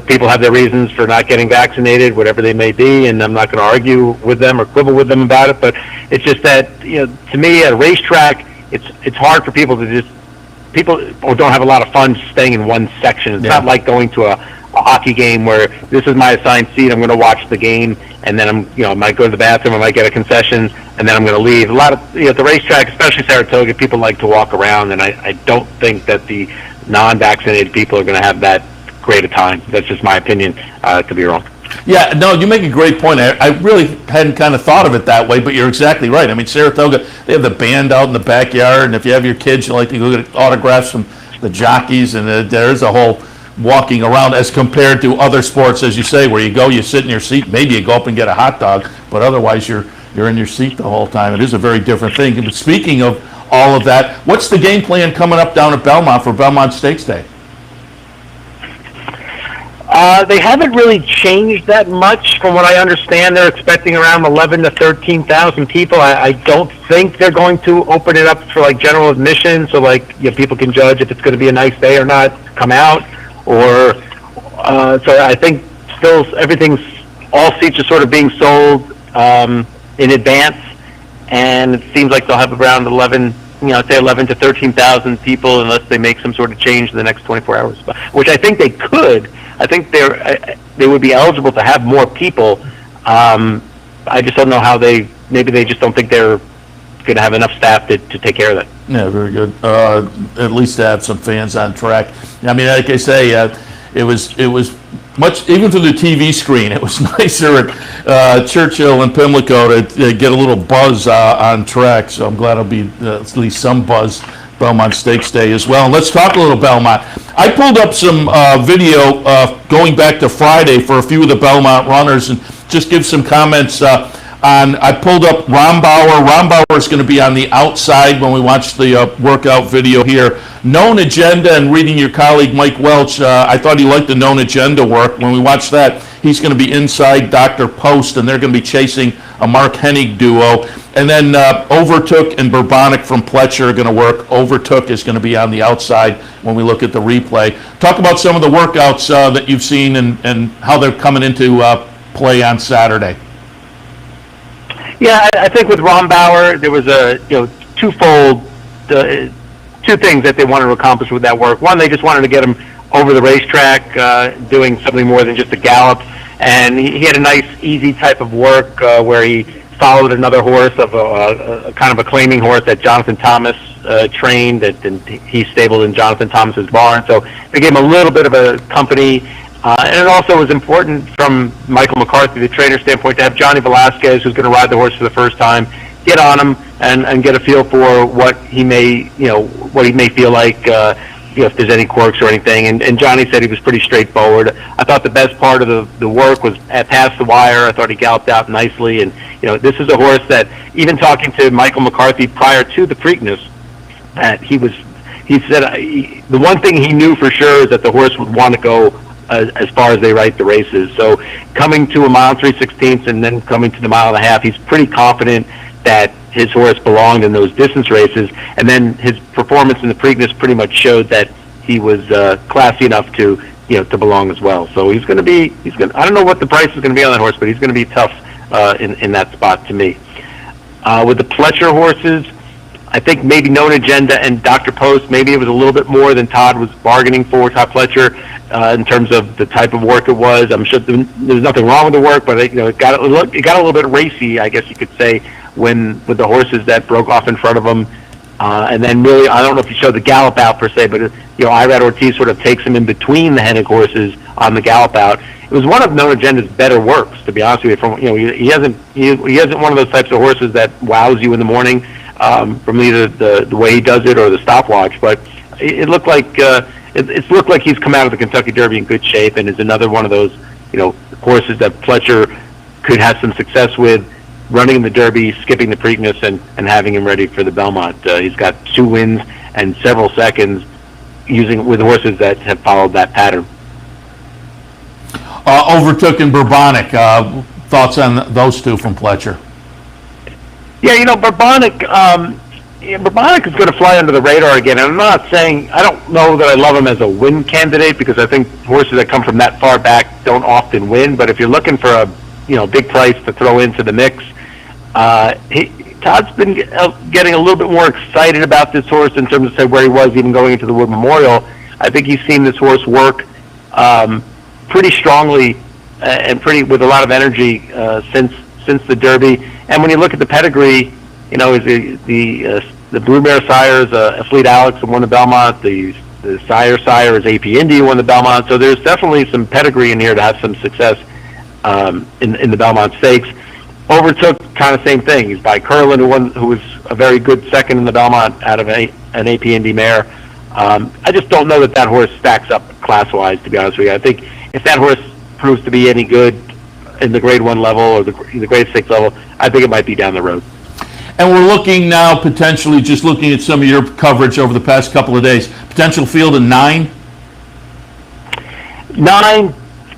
people have their reasons for not getting vaccinated, whatever they may be, and I'm not going to argue with them or quibble with them about it. But it's just that, to me, at a racetrack, it's hard for people don't have a lot of fun staying in one section. It's not like going to a hockey game where this is my assigned seat. I'm going to watch the game, and then I might go to the bathroom, I might get a concession, and then I'm going to leave. A lot of at the racetrack, especially Saratoga, people like to walk around, and I don't think that the non-vaccinated people are going to have that great a time. That's just my opinion. Could be wrong. Yeah, no, you make a great point. I really hadn't kind of thought of it that way, but you're exactly right. I mean, Saratoga, they have the band out in the backyard, and if you have your kids, you like to go get autographs from the jockeys, and there's a whole walking around as compared to other sports, as you say, where you go, you sit in your seat, maybe you go up and get a hot dog, but otherwise you're in your seat the whole time. It is a very different thing. But speaking of all of that, what's the game plan coming up down at Belmont for Belmont Stakes Day? They haven't really changed that much. From what I understand, they're expecting around 11 to 13,000 people. I don't think they're going to open it up for general admission, so people can judge if it's going to be a nice day or not, come out. Or so I think still all seats are sort of being sold in advance, and it seems like they'll have around 11 to 13,000 people unless they make some sort of change in the next 24 hours, which I think they could. I think they would be eligible to have more people. I just don't know how maybe they just don't think they're going to have enough staff to take care of that. Yeah, very good. At least to have some fans on track. I mean, like I say, it was much, even through the TV screen, it was nicer at Churchill and Pimlico to get a little buzz on track. So I'm glad it'll be at least some buzz Belmont Stakes Day as well. And let's talk a little Belmont. I pulled up some video going back to Friday for a few of the Belmont runners and just give some comments I pulled up Rombauer. Rombauer is going to be on the outside when we watch the workout video here. Known agenda, and reading your colleague Mike Welch, I thought he liked the known agenda work. When we watch that, he's going to be inside Dr. Post, and they're going to be chasing a Mark Hennig duo. And then Overtook and Bourbonic from Pletcher are going to work. Overtook is going to be on the outside when we look at the replay. Talk about some of the workouts that you've seen and how they're coming into play on Saturday. Yeah, I think with Rombauer, there was a twofold, two things that they wanted to accomplish with that work. One, they just wanted to get him over the racetrack, doing something more than just a gallop, and he had a nice, easy type of work where he followed another horse of a kind of a claiming horse that Jonathan Thomas trained, and he stabled in Jonathan Thomas's barn. So they gave him a little bit of a company. And it also was important from Michael McCarthy, the trainer standpoint, to have Johnny Velasquez, who's going to ride the horse for the first time, get on him and get a feel for what he may feel like, if there's any quirks or anything. And Johnny said he was pretty straightforward. I thought the best part of the work was past the wire. I thought he galloped out nicely. And, this is a horse that, even talking to Michael McCarthy prior to the Preakness, he said the one thing he knew for sure is that the horse would want to go as far as they write the races. So coming to a mile 3/16 and then coming to the mile and a half, he's pretty confident that his horse belonged in those distance races. And then his performance in the Preakness pretty much showed that he was classy enough to belong as well. So he's going to be, I don't know what the price is going to be on that horse, but he's going to be tough in that spot to me. With the Pletcher horses, I think maybe Known Agenda and Dr. Post, maybe it was a little bit more than Todd was bargaining for, Todd Pletcher, in terms of the type of work it was. I'm sure there was nothing wrong with the work, but it got a little bit racy, I guess you could say, with the horses that broke off in front of them. And then really, I don't know if you showed the gallop out per se, but Irad Ortiz sort of takes him in between the Hennig horses on the gallop out. It was one of Known Agenda's better works, to be honest with you. He hasn't one of those types of horses that wows you in the morning. From either the way he does it or the stopwatch, but it looked like it's looked like he's come out of the Kentucky Derby in good shape, and is another one of those horses that Pletcher could have some success with, running in the Derby, skipping the Preakness, and having him ready for the Belmont. He's got 2 wins and several seconds with horses that have followed that pattern. Overtook and Bourbonic. Thoughts on those two from Pletcher? Yeah, Bourbonic, Yeah, Bobonic is going to fly under the radar again. And I'm not saying, I don't know that I love him as a win candidate, because I think horses that come from that far back don't often win. But if you're looking for a big price to throw into the mix, Todd's been getting a little bit more excited about this horse in terms of say where he was even going into the Wood Memorial. I think he's seen this horse work pretty strongly and with a lot of energy since the Derby. And when you look at the pedigree, the Broodmare sire is a Fleet Alex and won the Belmont. The sire is AP Indy who won the Belmont. So there's definitely some pedigree in here to have some success in the Belmont Stakes. Overtook, kind of same thing. He's by Curlin, who was a very good second in the Belmont out of an AP Indy mare. I just don't know that horse stacks up class-wise, to be honest with you. I think if that horse proves to be any good in the Grade 1 level or the Grade 6 level, I think it might be down the road. And we're looking now, potentially, just looking at some of your coverage over the past couple of days, potential field of 9? 9,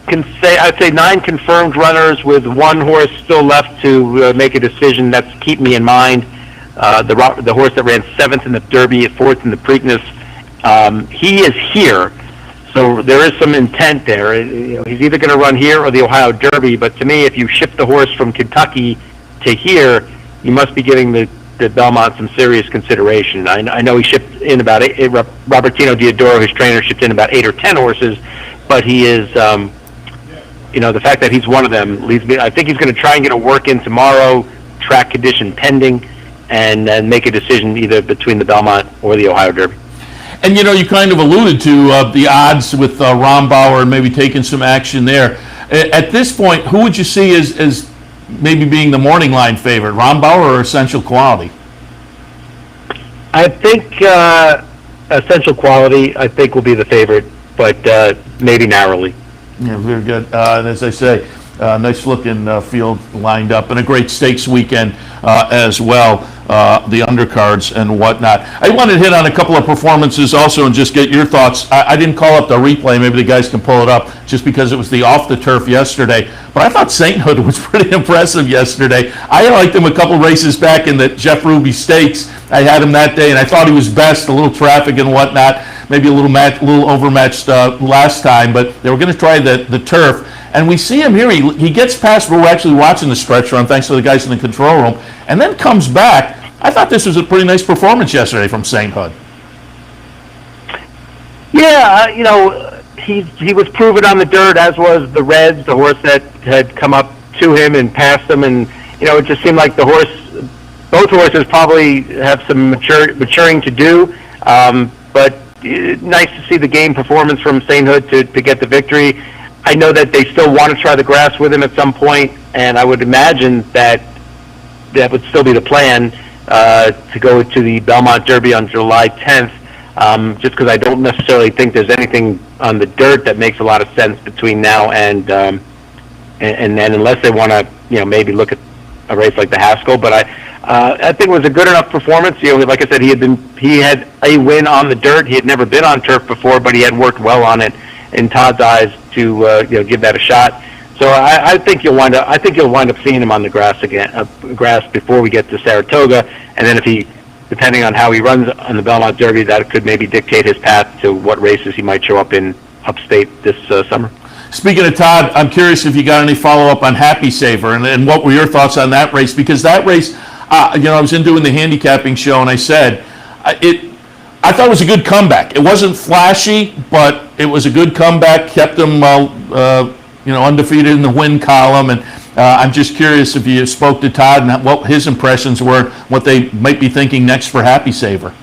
I'd say 9 confirmed runners with one horse still left to make a decision. That's Keep Me in Mind, the horse that ran 7th in the Derby, 4th in the Preakness. He is here, so there is some intent there. He's either going to run here or the Ohio Derby, but to me, if you ship the horse from Kentucky to here, you must be giving the Belmont some serious consideration. I know he shipped in about Robertino Diodoro, his trainer, shipped in about 8 or 10 horses, but he is, the fact that he's one of them leads me. I think he's going to try and get a work in tomorrow, track condition pending, and then make a decision either between the Belmont or the Ohio Derby. And you kind of alluded to the odds with Rombauer and maybe taking some action there. At this point, who would you see as maybe being the morning line favorite, Rombauer or Essential Quality? I think Essential Quality, I think, will be the favorite, but maybe narrowly. Yeah, very good. And as I say, nice looking field lined up, and a great stakes weekend as well. The undercards and whatnot. I wanted to hit on a couple of performances also and just get your thoughts. I didn't call up the replay. Maybe the guys can pull it up just because it was the off the turf yesterday. But I thought Sainthood was pretty impressive yesterday. I liked him a couple races back in the Jeff Ruby Stakes. I had him that day, and I thought he was best. A little traffic and whatnot. Maybe a little overmatched last time, but they were going to try the turf. And we see him here. He gets past. We're actually watching the stretch run, thanks to the guys in the control room, and then comes back. I thought this was a pretty nice performance yesterday from Sainthood. Yeah, he was proven on the dirt, as was the Reds, the horse that had come up to him and passed him, and it just seemed like both horses probably have some maturing to do. But nice to see the game performance from Sainthood to get the victory. I know that they still want to try the grass with him at some point, and I would imagine that would still be the plan. To go to the Belmont Derby on July 10th, just because I don't necessarily think there's anything on the dirt that makes a lot of sense between now and then, unless they want to, maybe look at a race like the Haskell. But I think it was a good enough performance. Like I said, he had a win on the dirt. He had never been on turf before, but he had worked well on it in Todd's eyes to give that a shot. So I think you'll wind up seeing him on the grass again, grass before we get to Saratoga, and then depending on how he runs on the Belmont Derby, that could maybe dictate his path to what races he might show up in upstate this summer. Speaking of Todd, I'm curious if you got any follow-up on Happy Saver, and what were your thoughts on that race? Because that race, I was doing the handicapping show, and I said I thought it was a good comeback. It wasn't flashy, but it was a good comeback. Kept them undefeated in the win column, and I'm just curious if you spoke to Todd and what his impressions were, what they might be thinking next for Happy Saver.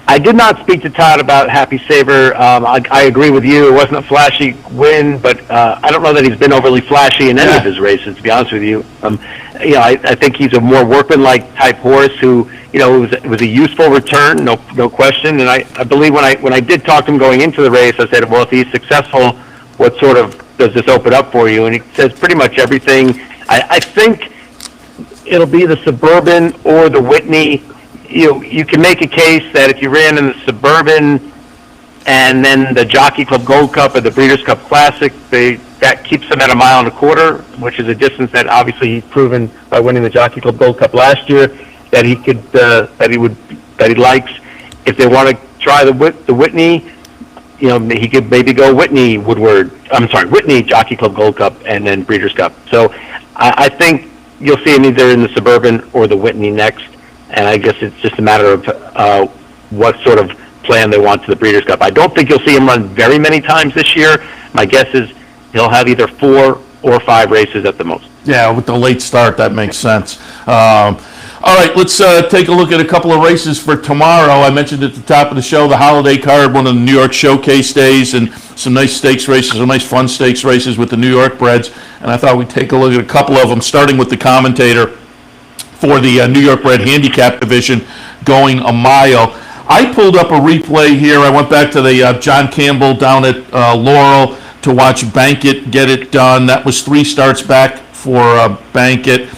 I did not speak to Todd about Happy Saver. I agree with you. It wasn't a flashy win, but I don't know that he's been overly flashy in any of his races, to be honest with you. I think he's a more workmanlike type horse who, it was a useful return, no question. And I believe when I did talk to him going into the race, I said, well, if he's successful, what sort of does this open up for you? And he says pretty much everything. I think it'll be the Suburban or the Whitney. You can make a case that if you ran in the Suburban and then the Jockey Club Gold Cup or the Breeders' Cup Classic, that keeps him at 1.25 miles, which is a distance that obviously he's proven by winning the Jockey Club Gold Cup last year. that he likes. If they want to try the Whitney, he could maybe go Whitney Jockey Club Gold Cup and then Breeders' Cup. So I think you'll see him either in the Suburban or the Whitney next, and I guess it's just a matter of what sort of plan they want to the Breeders' Cup. I don't think you'll see him run very many times this year. My guess is he'll have either 4 or 5 races at the most. Yeah, with the late start, that makes sense. All right, let's take a look at a couple of races for tomorrow. I mentioned at the top of the show the holiday card, one of the New York Showcase days, and some nice stakes races, some nice fun stakes races with the New York breds. And I thought we'd take a look at a couple of them, starting with the commentator for the New York bred handicap division, going a mile. I pulled up a replay here. I went back to the John Campbell down at Laurel to watch Bankit get it done. That was 3 starts back for Bankit.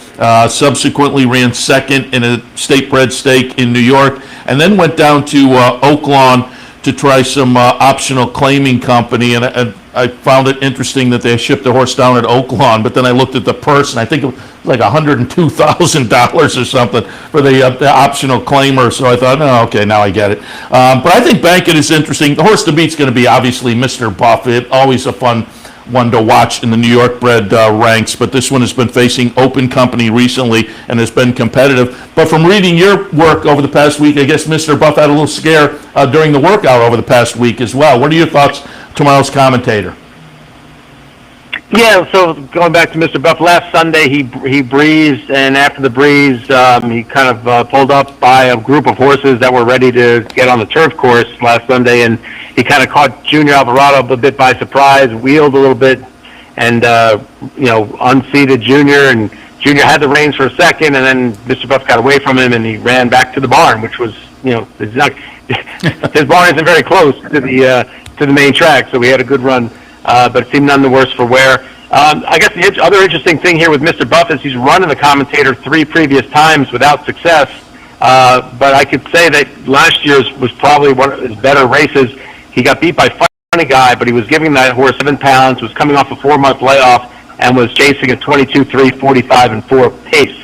Subsequently ran second in a state-bred stake in New York, and then went down to Oaklawn to try some optional claiming company. And I found it interesting that they shipped the horse down at Oaklawn, but then I looked at the purse, and I think it was like $102,000 or something for the optional claimer. So I thought, oh, okay, now I get it. But I think Bankit is interesting. The horse to beat's going to be obviously Mr. Buffett, always a fun one to watch in the New York bred ranks, but this one has been facing open company recently and has been competitive. But from reading your work over the past week, I guess Mr. Buff had a little scare during the workout over the past week as well. What are your thoughts, tomorrow's commentator? Yeah, so going back to Mr. Buff, last Sunday he breezed, and after the breeze, he kind of pulled up by a group of horses that were ready to get on the turf course last Sunday, and he kind of caught Junior Alvarado a bit by surprise, wheeled a little bit, and unseated Junior, and Junior had the reins for a second, and then Mr. Buff got away from him, and he ran back to the barn, which was, it's not, his barn isn't very close to the main track, so we had a good run. But it seemed none the worse for wear. I guess the other interesting thing here with Mr. Buff is he's run in the commentator 3 previous times without success. But I could say that last year's was probably one of his better races. He got beat by Funny Guy, but he was giving that horse 7 pounds, was coming off a 4-month layoff, and was chasing a 22-3, 45-4 pace.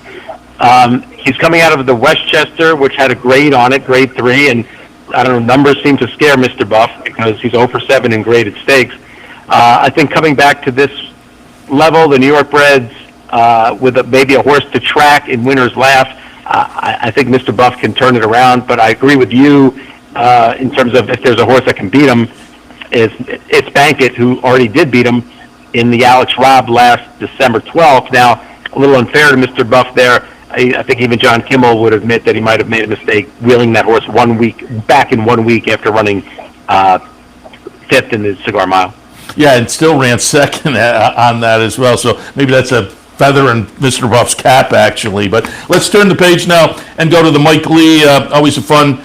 He's coming out of the Westchester, which had a grade on it, grade 3, and I don't know, numbers seem to scare Mr. Buff because he's 0 for 7 in graded stakes. I think coming back to this level, the New York breds, with maybe a horse to track in Winner's Laugh, I think Mr. Buff can turn it around. But I agree with you in terms of if there's a horse that can beat him, it's Bankit, who already did beat him in the Alex Robb last December 12th. Now, a little unfair to Mr. Buff there. I think even John Kimmel would admit that he might have made a mistake wheeling that horse 1 week after running 5th in the Cigar Mile. Yeah, and still ran second on that as well. So maybe that's a feather in Mr. Buff's cap, actually. But let's turn the page now and go to the Mike Lee. Always a fun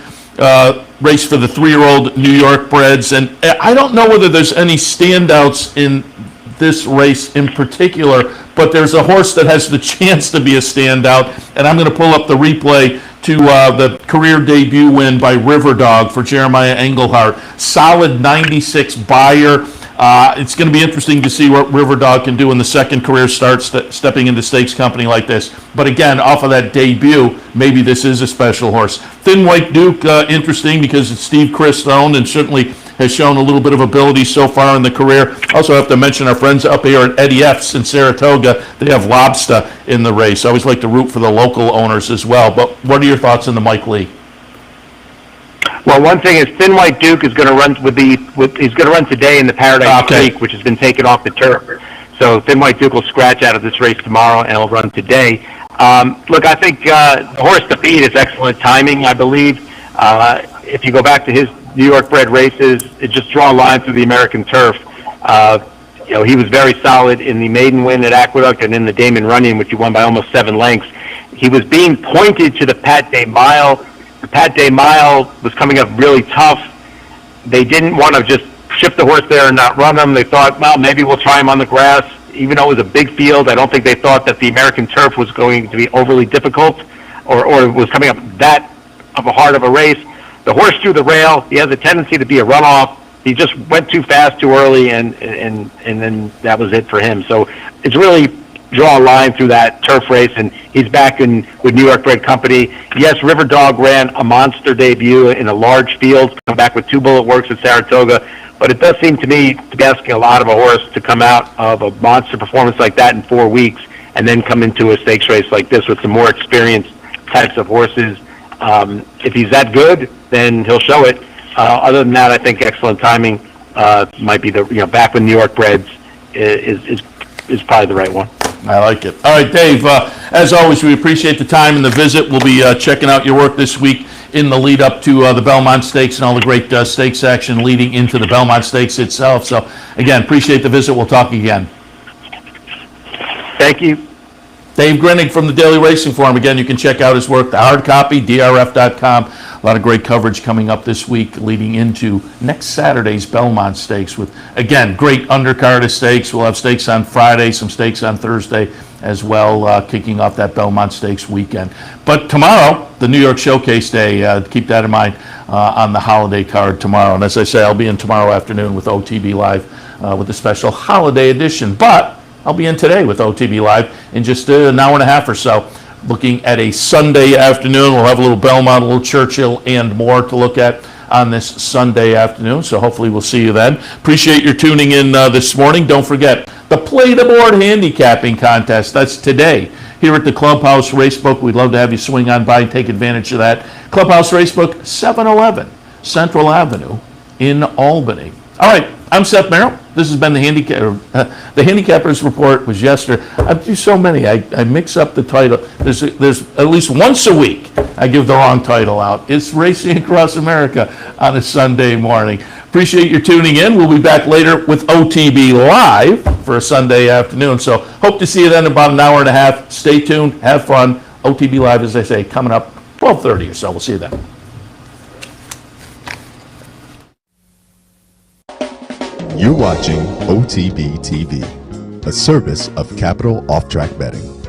race for the 3-year-old New York breds. And I don't know whether there's any standouts in this race in particular, but there's a horse that has the chance to be a standout. And I'm going to pull up the replay to the career debut win by River Dog for Jeremiah Engelhardt. Solid 96 buyer. It's going to be interesting to see what River Dog can do in the second career start, stepping into stakes company like this. But again, off of that debut, maybe this is a special horse. Thin White Duke, interesting because it's Steve Chris owned and certainly has shown a little bit of ability so far in the career. Also have to mention our friends up here at Eddie F's in Saratoga. They have Lobster in the race. I always like to root for the local owners as well. But what are your thoughts on the Mike Lee? Well, one thing is Thin White Duke is going to run he's going to run today in the Paradise Creek, which has been taken off the turf. So Thin White Duke will scratch out of this race tomorrow and he'll run today. Look, I think the horse to beat is excellent timing, I believe. If you go back to his New York bred races, it just draw a line through the American turf. He was very solid in the maiden win at Aqueduct and in the Damon Runyon, which he won by almost 7 lengths. He was being pointed to the Pat Day Mile. The Pat Day Mile was coming up really tough. They didn't want to just ship the horse there and not run him. They thought, well, maybe we'll try him on the grass. Even though it was a big field, I don't think they thought that the American turf was going to be overly difficult or was coming up that of a hard of a race. The horse threw the rail. He has a tendency to be a runoff. He just went too fast too early, and then that was it for him. So it's really draw a line through that turf race, and he's back with New York Bred Company. Yes, River Dog ran a monster debut in a large field, come back with 2 bullet works at Saratoga, but it does seem to me to be asking a lot of a horse to come out of a monster performance like that in 4 weeks and then come into a stakes race like this with some more experienced types of horses. If he's that good, then he'll show it. Other than that, I think excellent timing might be back with New York Breds is probably the right one. I like it. All right, Dave, as always, we appreciate the time and the visit. We'll be checking out your work this week in the lead up to the Belmont Stakes and all the great stakes action leading into the Belmont Stakes itself. So, again, appreciate the visit. We'll talk again. Thank you. Dave Grening from the Daily Racing Forum. Again, you can check out his work, the hard copy, drf.com. A lot of great coverage coming up this week leading into next Saturday's Belmont Stakes with, again, great undercard of stakes. We'll have stakes on Friday, some stakes on Thursday as well, kicking off that Belmont Stakes weekend. But tomorrow, the New York Showcase Day, keep that in mind on the holiday card tomorrow. And as I say, I'll be in tomorrow afternoon with OTB Live with a special holiday edition. But I'll be in today with OTB Live in just an hour and a half or so, looking at a Sunday afternoon. We'll have a little Belmont, a little Churchill, and more to look at on this Sunday afternoon. So hopefully we'll see you then. Appreciate your tuning in this morning. Don't forget the Play the Board handicapping contest. That's today here at the Clubhouse Racebook. We'd love to have you swing on by and take advantage of that. Clubhouse Racebook, 711 Central Avenue in Albany. All right, I'm Seth Merrow. This has been the Handicappers Report was yesterday. I do so many. I mix up the title. There's at least once a week I give the wrong title out. It's Racing Across America on a Sunday morning. Appreciate your tuning in. We'll be back later with OTB Live for a Sunday afternoon. So hope to see you then in about an hour and a half. Stay tuned. Have fun. OTB Live, as I say, coming up 12:30 or so. We'll see you then. You're watching OTB TV, a service of Capital Off Track Betting.